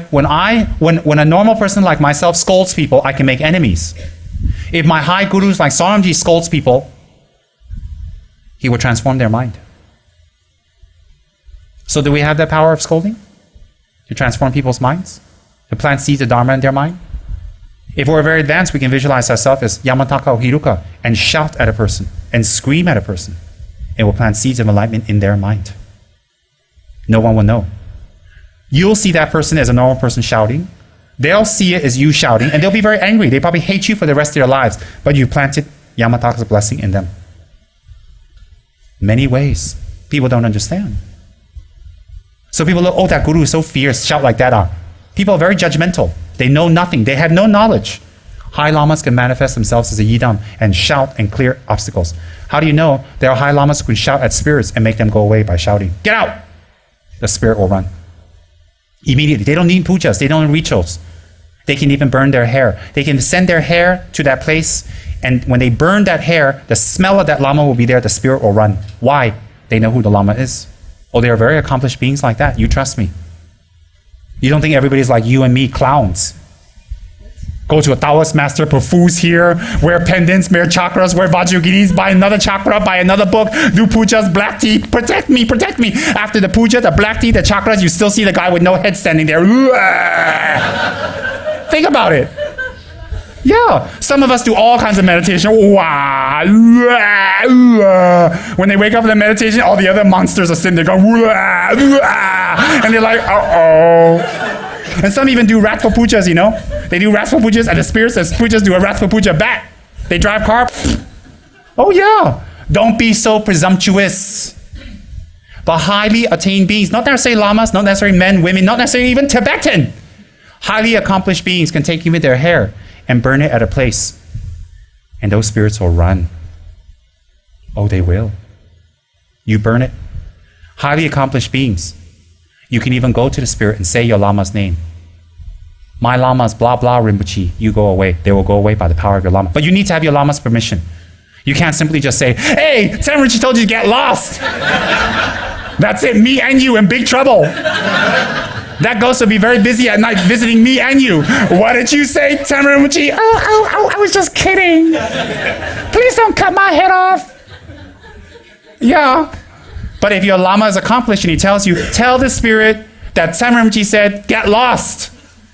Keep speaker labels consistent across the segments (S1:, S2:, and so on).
S1: when a normal person like myself scolds people, I can make enemies. If my high gurus like Swamiji scolds people, he will transform their mind. So do we have that power of scolding? To transform people's minds? To plant seeds of Dharma in their mind? If we're very advanced, we can visualize ourselves as Yamataka or Hiruka and shout at a person and scream at a person. It will plant seeds of enlightenment in their mind. No one will know. You'll see that person as a normal person shouting. They'll see it as you shouting, and they'll be very angry. They probably hate you for the rest of their lives, but you planted Yamataka's blessing in them. Many ways. People don't understand. So people look, oh, that guru is so fierce, shout like that. People are very judgmental. They know nothing. They have no knowledge. High lamas can manifest themselves as a yidam and shout and clear obstacles. How do you know? There are high lamas who can shout at spirits and make them go away by shouting, get out! The spirit will run. Immediately. They don't need pujas. They don't need rituals. They can even burn their hair. They can send their hair to that place, and when they burn that hair, the smell of that lama will be there. The spirit will run. Why? They know who the lama is. Oh, they are very accomplished beings like that. You trust me. You don't think everybody's like you and me, clowns. Go to a Taoist master, put fools here, wear pendants, wear chakras, wear Vajragiris, buy another chakra, buy another book, do pujas, black tea, protect me, protect me. After the puja, the black tea, the chakras, you still see the guy with no head standing there. Think about it. Yeah, some of us do all kinds of meditation. When they wake up in the meditation, all the other monsters are sitting there going, and they're like, uh-oh. And some even do wrathful pujas, you know? They do wrathful pujas, and the spirits as pujas do a wrathful puja back. They drive car. Oh yeah. Don't be so presumptuous. But highly attained beings, not necessarily lamas, not necessarily men, women, not necessarily even Tibetan. Highly accomplished beings can take even their hair and burn it at a place. And those spirits will run. Oh, they will. You burn it. Highly accomplished beings. You can even go to the spirit and say your lama's name. My lama's blah blah Rinpoche. You go away. They will go away by the power of your lama. But you need to have your lama's permission. You can't simply just say, hey, Tsem Rinpoche told you to get lost. That's it, me and you in big trouble. That ghost will be very busy at night visiting me and you. What did you say, Tsem Rinpoche? Oh, I was just kidding. Please don't cut my head off. Yeah. But if your lama is accomplished and he tells you, tell the spirit that Tsem Rinpoche said, get lost.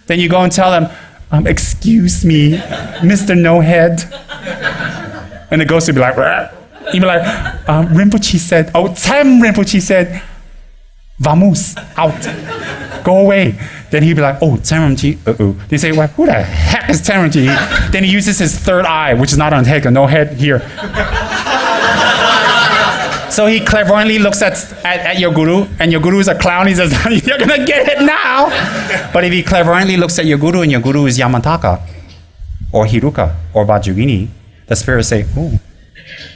S1: Then you go and tell him, excuse me, Mr. No Head. And the ghost will be like, he'll be like, Rinpoche said, oh, Tsem Rinpoche said, vamos, out, go away. Then he'll be like, oh, Tsem Rinpoche, uh-oh. They say, well, who the heck is Tsem Rinpoche? Then he uses his third eye, which is not on his head, no head here. So he clairvoyantly looks at your guru, and your guru is a clown. He says, you're going to get it now. But if he clairvoyantly looks at your guru, and your guru is Yamataka, or Hiruka, or Vajragini, the spirit will say, ooh.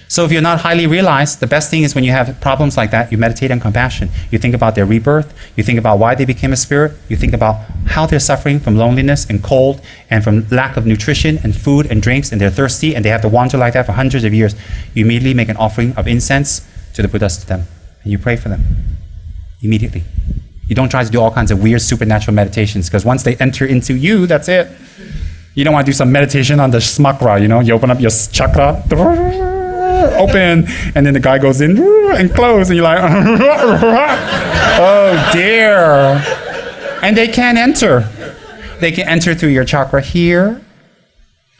S1: So if you're not highly realized, the best thing is when you have problems like that, you meditate on compassion. You think about their rebirth. You think about why they became a spirit. You think about how they're suffering from loneliness and cold and from lack of nutrition and food and drinks, and they're thirsty and they have to wander like that for hundreds of years. You immediately make an offering of incense to the Buddhas to them, and you pray for them immediately. You don't try to do all kinds of weird supernatural meditations, because once they enter into you, that's it. You don't want to do some meditation on the smakra, you know? You open up your chakra, open, and then the guy goes in and close, and you're like, oh dear. And they can't enter. They can enter through your chakra here.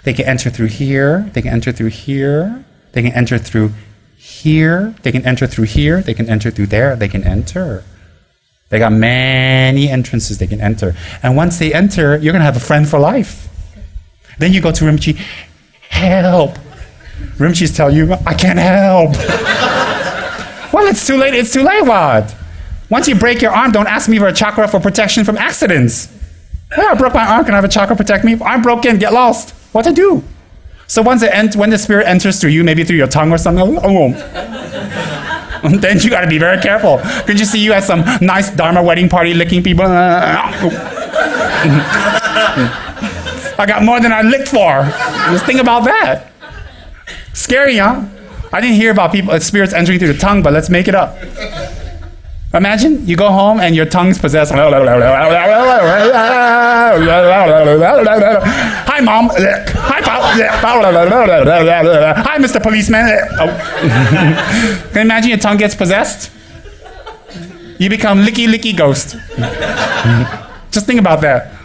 S1: They can enter through here. They can enter through here. They can enter through here, they can enter through here, they can enter through there, they can enter. They got many entrances they can enter. And once they enter, you're going to have a friend for life. Then you go to Rinpoche, help. Rinpoche's tell you, I can't help. Well, it's too late, what? Once you break your arm, don't ask me for a chakra for protection from accidents. Well, I broke my arm, can I have a chakra protect me? I'm broken, get lost. What to do? So when the spirit enters through you, maybe through your tongue or something, then you got to be very careful. Could you see you at some nice Dharma wedding party licking people? I got more than I licked for. Just think about that. Scary, huh? I didn't hear about spirits entering through the tongue, but let's make it up. Imagine you go home and your tongue's possessed. Hi, Mom. Hi, Pop. Hi, Mr. Policeman. Oh. Can you imagine your tongue gets possessed? You become licky, licky ghost. Just think about that.